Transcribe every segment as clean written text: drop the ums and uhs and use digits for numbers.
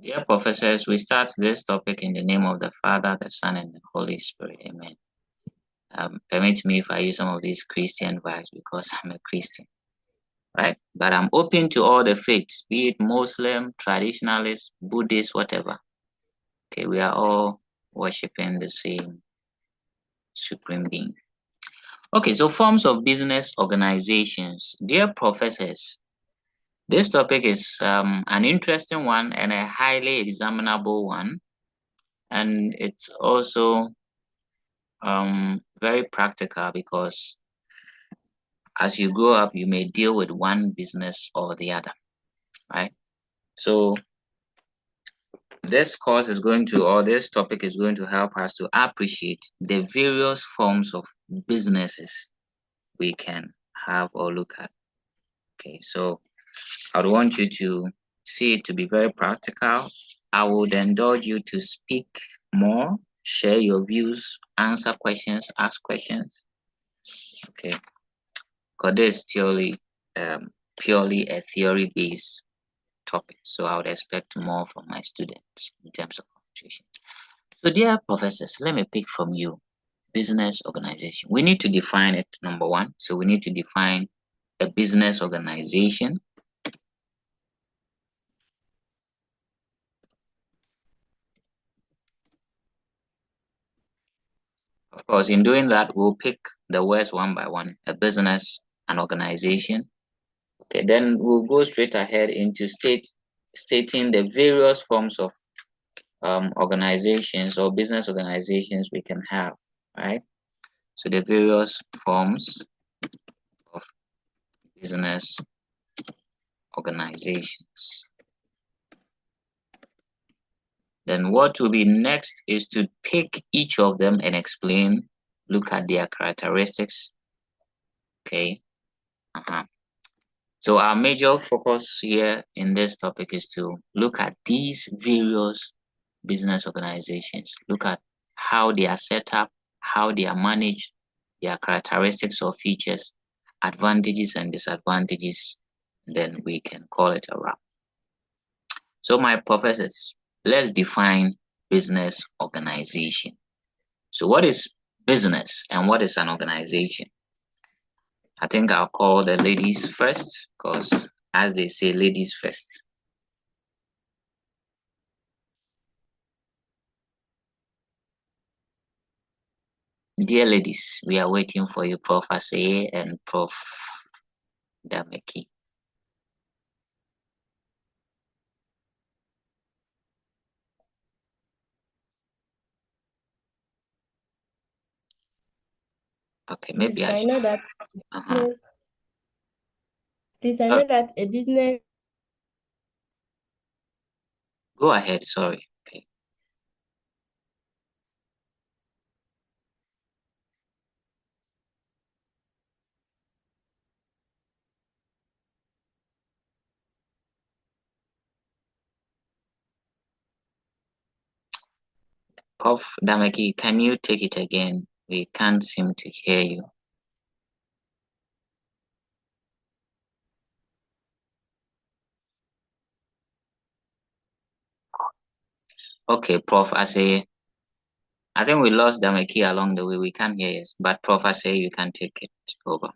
Dear professors, we start this topic in the name of the Father, the Son, and the Holy Spirit. Amen. Permit me if I use some of these Christian vibes because I'm a Christian, right? But I'm open to all the faiths, be it Muslim, traditionalist, Buddhist, whatever. Okay, we are all worshiping the same supreme being. Okay, so forms of business organizations. Dear professors, this topic is an interesting one and a highly examinable one, and it's also very practical because as you grow up, you may deal with one business or the other, right? So this course is going to, or this topic is going to help us to appreciate the various forms of businesses we can have or look at. Okay, so I would want you to see it to be very practical. I would indulge you to speak more, share your views, answer questions, ask questions. Okay, because this is purely a theory-based topic, so I would expect more from my students in terms of contribution. So, dear professors, let me pick from you. Business organization. We need to define it, number one. So we need to define a business organization. Of course, in doing that, we'll pick the words one by one. A business, an organization. Okay, then we'll go straight ahead into stating the various forms of organizations or business organizations we can have, right? So the various forms of business organizations. Then what will be next is to take each of them and explain, look at their characteristics. Okay. So our major focus here in this topic is to look at these various business organizations, look at how they are set up, how they are managed, their characteristics or features, advantages and disadvantages, then we can call it a wrap. So my professors, let's define business organization. So what is business and what is an organization? I think I'll call the ladies first because as they say, ladies first. Dear ladies, we are waiting for you, Prof. Aseye and Prof. Dameki. Okay, maybe I know that. Please, I know that a business. Go ahead, sorry. Okay. Prof. Dameki, can you take it again? We can't seem to hear you. Okay, Prof. Aseye. I think we lost Dameki along the way. We can't hear you. But Prof. Aseye, you can take it over.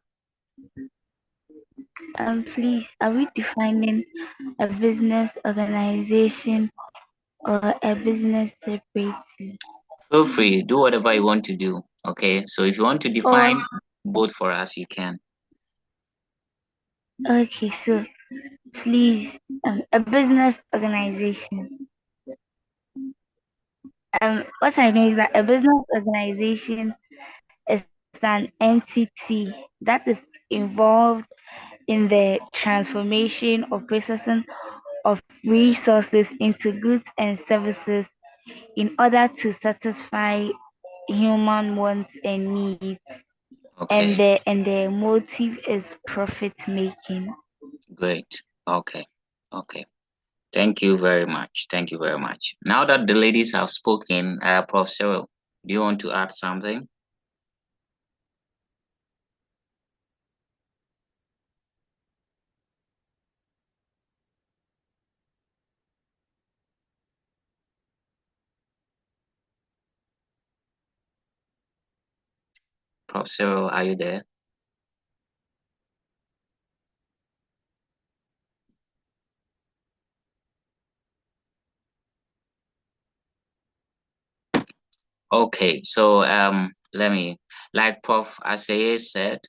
Please, are we defining a business organization or a business separately? Feel free, do whatever you want to do. Okay, so if you want to define both for us, you can. Okay, so please, a business organization. What I know is that a business organization is an entity that is involved in the transformation or processing of resources into goods and services in order to satisfy human wants and needs. Okay. And the motive is profit making. Great. Okay. Okay. Thank you very much. Thank you very much. Now that the ladies have spoken, Prof. Cyril, do you want to add something? Prof. Cyril, are you there? Okay, so let me, like Prof. Aseye said,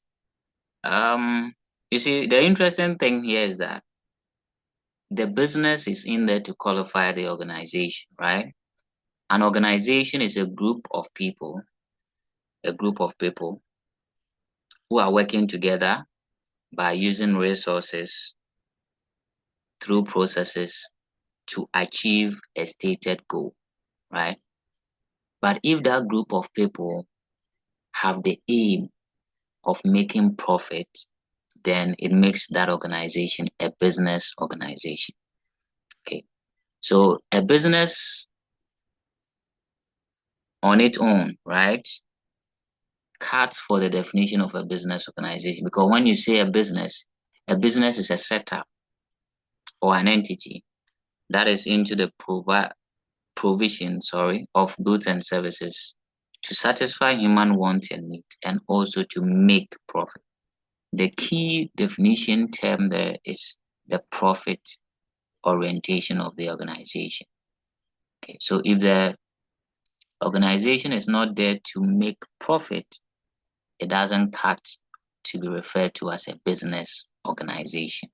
you see, the interesting thing here is that the business is in there to qualify the organization, right? An organization is a group of people who are working together by using resources through processes to achieve a stated goal, right? But if that group of people have the aim of making profit, then it makes that organization a business organization. Okay. So a business on its own, right, cuts for the definition of a business organization, because when you say a business is a setup or an entity that is into the provision, of goods and services to satisfy human wants and needs, and also to make profit. The key definition term there is the profit orientation of the organization. Okay, so if the organization is not there to make profit, it doesn't cut to be referred to as a business organization.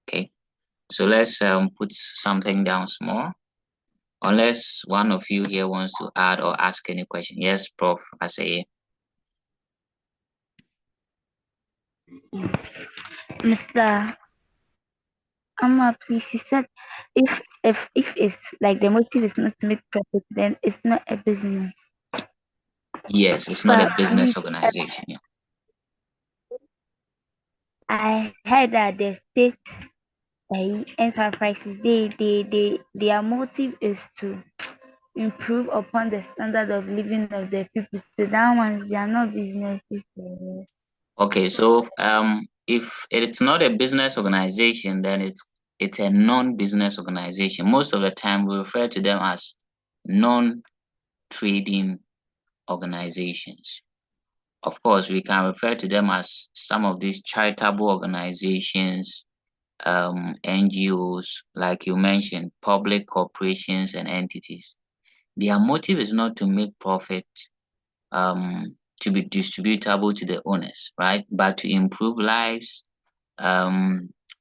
Okay, so let's put something down small. Unless one of you here wants to add or ask any question. Yes, Prof. Aseye. Mr. Amma, please, you said if it's like the motive is not to make profit, then it's not a business. Yes, it's not But a business organization. Yeah. I heard that the state enterprises, their motive is to improve upon the standard of living of the people. So that ones, they are not businesses. Okay, so if it's not a business organization, then it's a non-business organization. Most of the time, we refer to them as non-trading organizations. Of course, we can refer to them as some of these charitable organizations, NGOs, like you mentioned, public corporations and entities. Their motive is not to make profit, to be distributable to the owners, right? But to improve lives,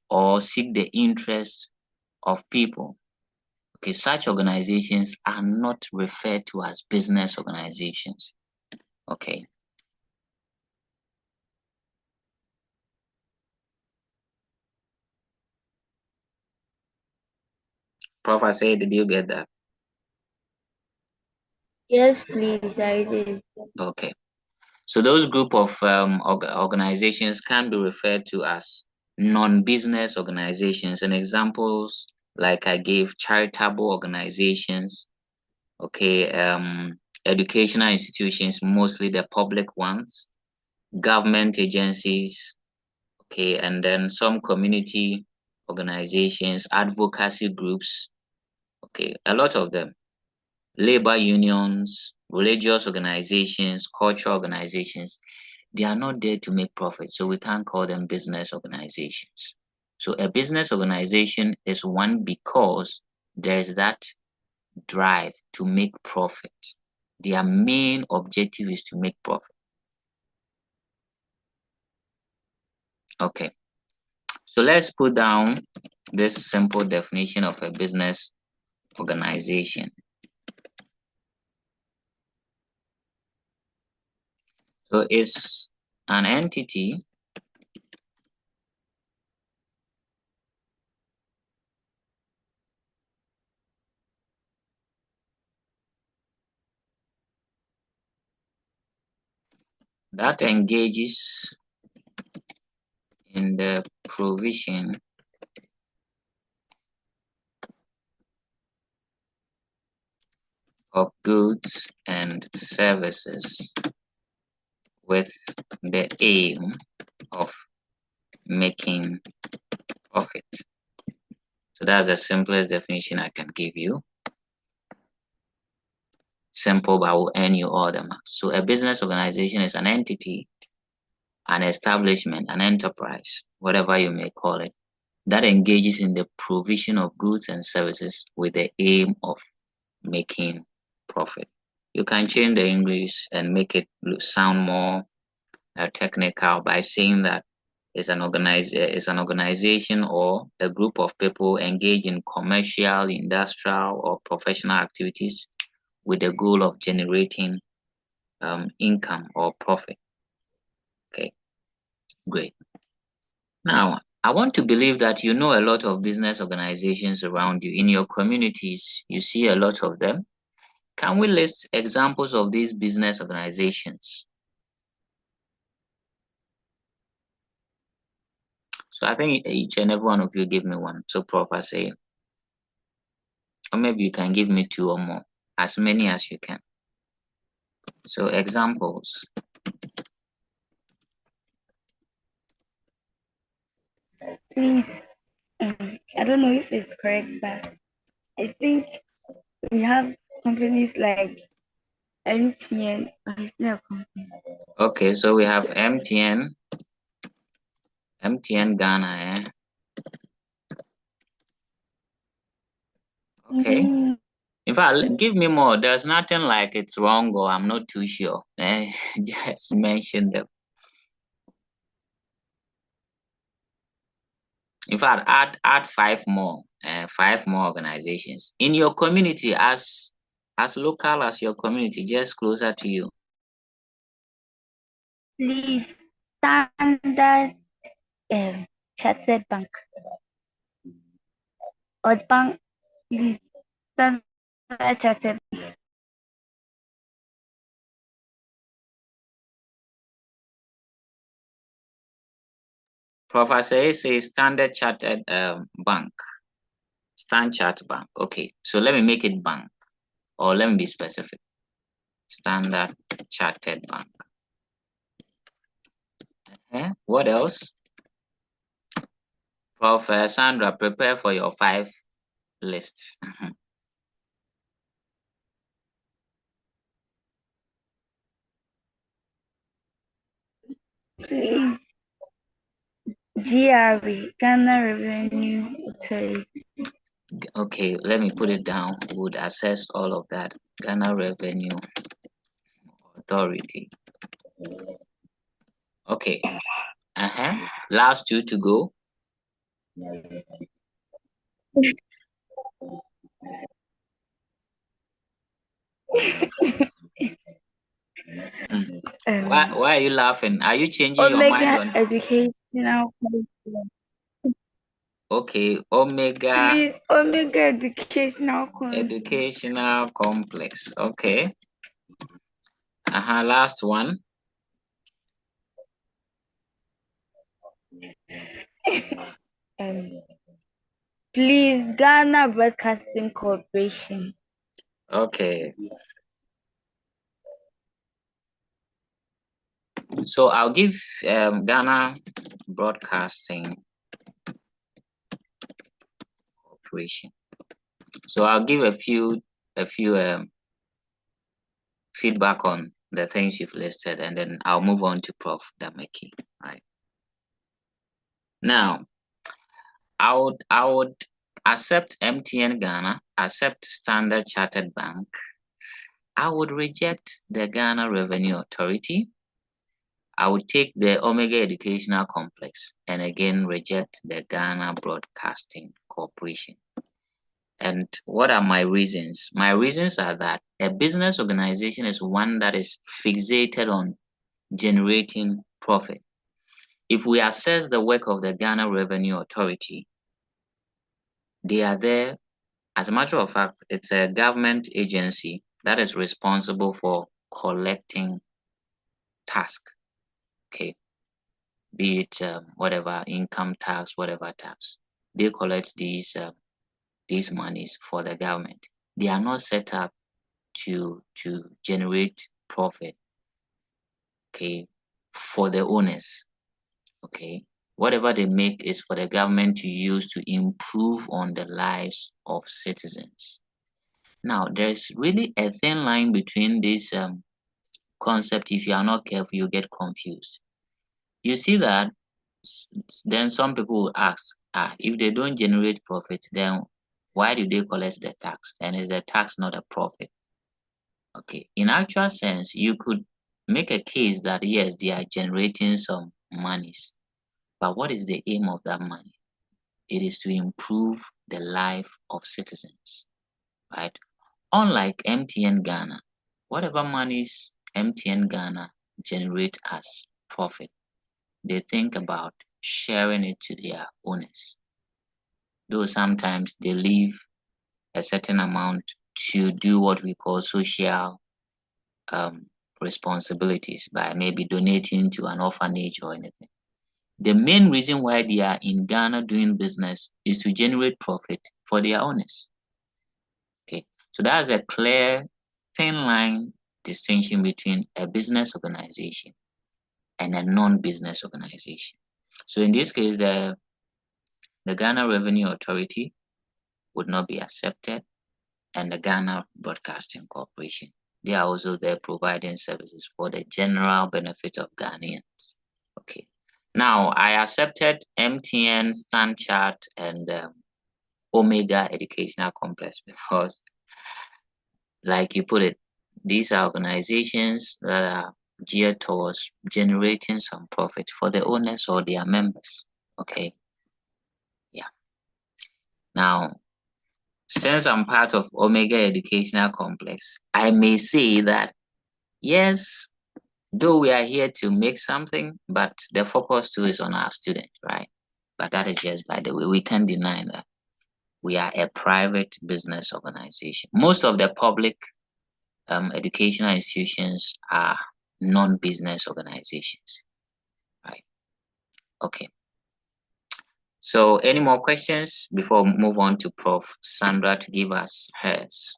or seek the interest of people. Okay, such organizations are not referred to as business organizations. Okay. Prof. Aseye, did you get that? Yes, please, I did. Okay. So those group of organizations can be referred to as non-business organizations. And examples like I gave: charitable organizations, okay, educational institutions, mostly the public ones, government agencies, okay, and then some community organizations, advocacy groups, okay, a lot of them, labor unions, religious organizations, cultural organizations. They are not there to make profit, so we can't call them business organizations. So a business organization is one because there's that drive to make profit. Their main objective is to make profit. Okay, so let's put down this simple definition of a business organization. So it's an entity that engages in the provision of goods and services with the aim of making profit. So that's the simplest definition I can give you. Simple, but will earn you all the marks. So a business organization is an entity, an establishment, an enterprise, whatever you may call it, that engages in the provision of goods and services with the aim of making profit. You can change the English and make it sound more technical by saying that it's an organization or a group of people engaged in commercial, industrial, or professional activities with the goal of generating income or profit. Okay, great. Now, I want to believe that you know a lot of business organizations around you. In your communities, you see a lot of them. Can we list examples of these business organizations? So I think each and every one of you give me one. So Prof, I say, or maybe you can give me two or more, as many as you can. So examples. Please, I don't know if it's correct, but I think we have companies like MTN. It's not a company. Okay, so we have MTN Ghana. Okay. Mm, In fact, give me more. There's nothing like it's wrong or I'm not too sure. Just mention them. In fact, add five more organizations in your community, as local as your community, just closer to you. Please, Standard Chartered Bank. Or bank, please, Standard Chartered. Professor says Standard Chartered Bank. Standard Bank. Okay, so let me make it bank, or let me be specific. Standard Chartered Bank. What else? Prof. Sandra, prepare for your 5 lists. Please, GRA, Ghana Revenue Authority. Okay, let me put it down. We would assess all of that. Ghana Revenue Authority. Okay. Last 2 to go. Why are you laughing? Are you changing your mind on Educational Curriculum. Okay, Omega. Please, Omega Educational Complex. Okay. Last one. Please, Ghana Broadcasting Corporation. Okay. So I'll give Ghana Broadcasting Corporation. So I'll give a few feedback on the things you've listed, and then I'll move on to Prof. Dameki. Right. Now, I would accept MTN Ghana, accept Standard Chartered Bank. I would reject the Ghana Revenue Authority. I would take the Omega Educational Complex and again reject the Ghana Broadcasting Corporation. And what are my reasons? My reasons are that a business organization is one that is fixated on generating profit. If we assess the work of the Ghana Revenue Authority, they are there. As a matter of fact, it's a government agency that is responsible for collecting tax. Okay, be it whatever income tax, whatever tax, they collect these monies for the government. They are not set up to generate profit. Okay, for the owners. Okay, whatever they make is for the government to use to improve on the lives of citizens. Now, there's really a thin line between this concept. If you are not careful, you get confused. You see that then some people will ask, if they don't generate profit, then why do they collect the tax? And is the tax not a profit? Okay, in actual sense, you could make a case that yes, they are generating some monies, but what is the aim of that money? It is to improve the life of citizens, right? Unlike MTN Ghana, whatever monies MTN Ghana generate as profit, they think about sharing it to their owners. Though sometimes they leave a certain amount to do what we call social responsibilities by maybe donating to an orphanage or anything. The main reason why they are in Ghana doing business is to generate profit for their owners. Okay, so that's a clear, thin line distinction between a business organization and a non-business organization. So in this case, the Ghana Revenue Authority would not be accepted, and the Ghana Broadcasting Corporation. They are also there providing services for the general benefit of Ghanaians. Okay. Now, I accepted MTN, StanChart, and Omega Educational Complex because, like you put it, these are organizations that are geared towards generating some profit for the owners or their members. Okay. Yeah. Now, since I'm part of Omega Educational Complex, I may say that yes, though we are here to make something, but the focus too is on our students, right? But that is just by the way. We can't deny that we are a private business organization. Most of the public educational institutions are non-business organizations, right? Okay. So any more questions before we move on to Prof. Sandra to give us hers?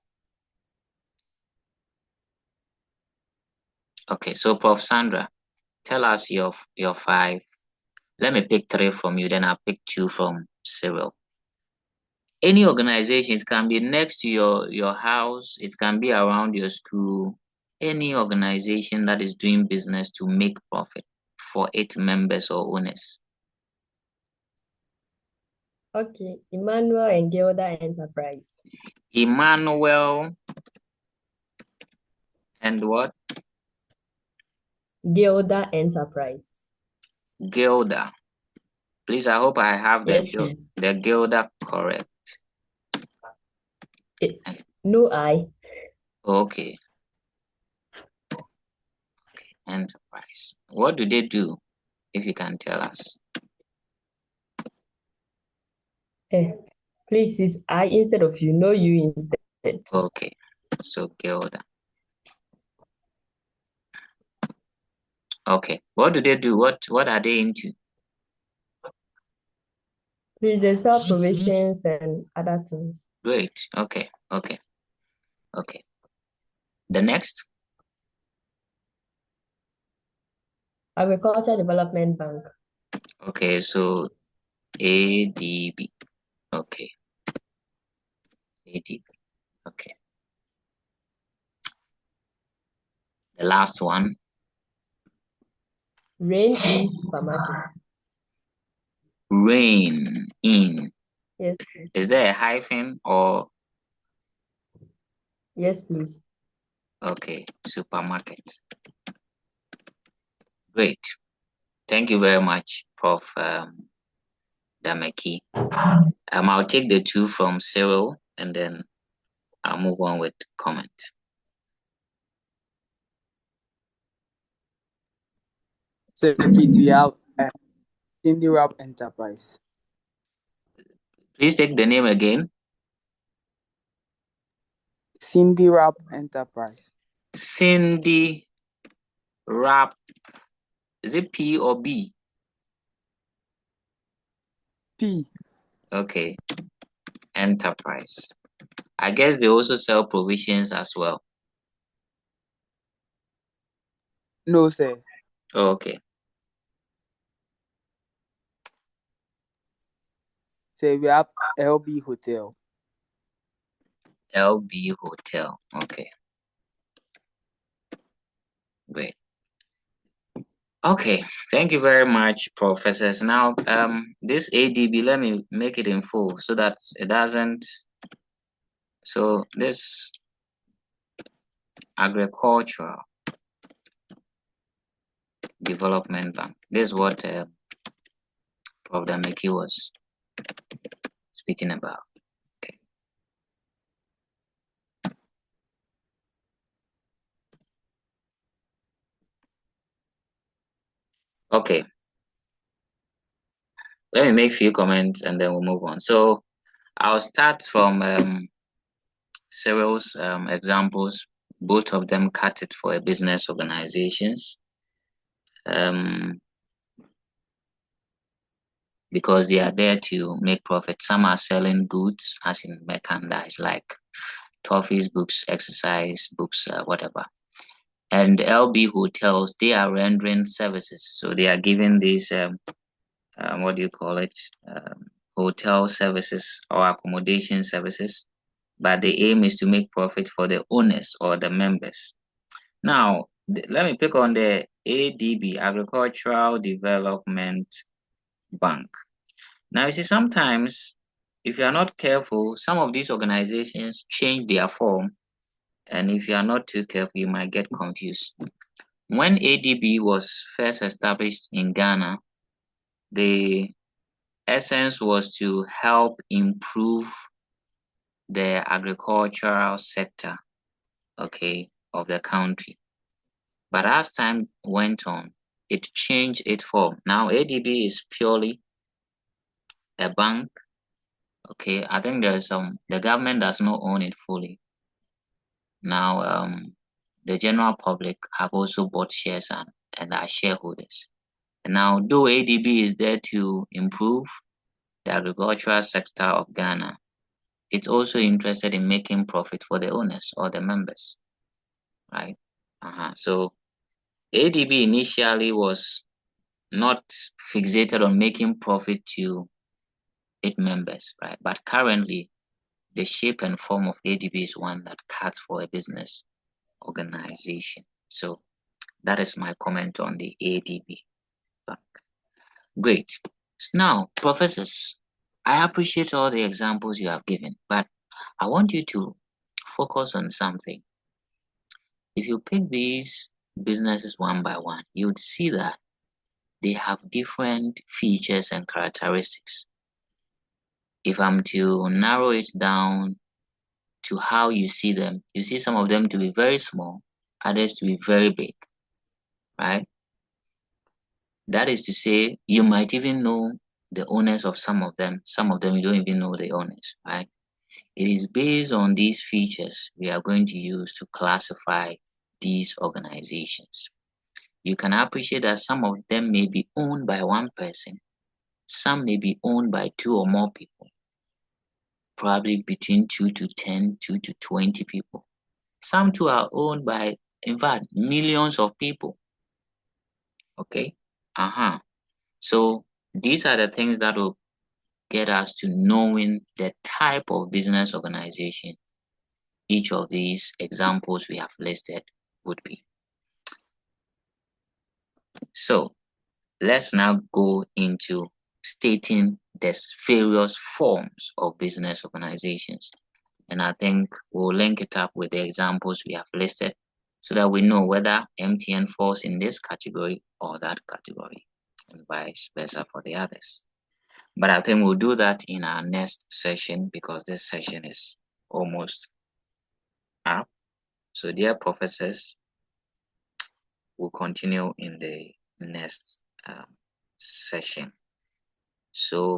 Okay, so Prof. Sandra, tell us your 5. Let me pick 3 from you, then I'll pick 2 from Cyril. Any organization, it can be next to your house, it can be around your school, any organization that is doing business to make profit for its members or owners. Okay, Emmanuel and Gilda Enterprise. Emmanuel and what? Gilda Enterprise. Gilda. Please, I hope I have Yes, the Gilda correct. No, I. Okay. Enterprise. What do they do, if you can tell us? Please use I instead of you. No, you instead. Okay. So Gilda. Okay. What do they do? What are they into? Please, they sell provisions and other things. Great. Okay. Okay. Okay. The next? Agriculture Development Bank. Okay, so ADB. Okay. ADB. Okay. The last one. Rain In Supermarket. Rain In. Yes. Is there a hyphen or? Yes, please. Okay, supermarket. Great. Thank you very much, Prof. Dameki. I'll take the 2 from Cyril and then I'll move on with comment. So please, we have Cindy Rap Enterprise. Please take the name again. Cindy Rap Enterprise. Cindy Rap. Is it P or B? P. Okay. Enterprise. I guess they also sell provisions as well. No, sir. Oh, okay. So we have LB Hotel. LB Hotel. Okay. Great. Okay, thank you very much, professors. Now, this ADB, let me make it in full so that it doesn't. So this agricultural development bank. This is what Prof. Dameki was speaking about. Okay. Okay. Let me make a few comments and then we'll move on. So I'll start from Cyril's examples. Both of them cut it for a business organizations. Because they are there to make profit. Some are selling goods, as in merchandise, like toffees, books, exercise books, whatever. And LB hotels, they are rendering services. So they are giving these, what do you call it? Hotel services or accommodation services. But the aim is to make profit for the owners or the members. Now, let me pick on the ADB, Agricultural Development Bank. Now, you see, sometimes if you are not careful, some of these organizations change their form. And if you are not too careful, you might get confused. When ADB was first established in Ghana, the essence was to help improve the agricultural sector, okay, of the country. But as time went on, it changed its form. Now, ADB is purely a bank. Okay, I think there's the government does not own it fully. Now, the general public have also bought shares and are shareholders. And now, though ADB is there to improve the agricultural sector of Ghana, it's also interested in making profit for the owners or the members, right? So ADB initially was not fixated on making profit to its members, right? But currently, the shape and form of ADB is one that cuts for a business organization. So that is my comment on the ADB bank. Great. Now, professors, I appreciate all the examples you have given, but I want you to focus on something. If you pick these businesses one by one, you would see that they have different features and characteristics. If I'm to narrow it down to how you see them, you see some of them to be very small, others to be very big, right? That is to say, you might even know the owners of some of them you don't even know the owners, right? It is based on these features we are going to use to classify these organizations. You can appreciate that some of them may be owned by one person, some may be owned by 2 or more people, probably between 2 to 10, 2 to 20 people. Some too are owned by, in fact, millions of people. Okay? So these are the things that will get us to knowing the type of business organization each of these examples we have listed would be. So let's now go into stating the various forms of business organizations. And I think we'll link it up with the examples we have listed so that we know whether MTN falls in this category or that category, and vice versa for the others. But I think we'll do that in our next session because this session is almost up. So dear professors, we'll continue in the next session. So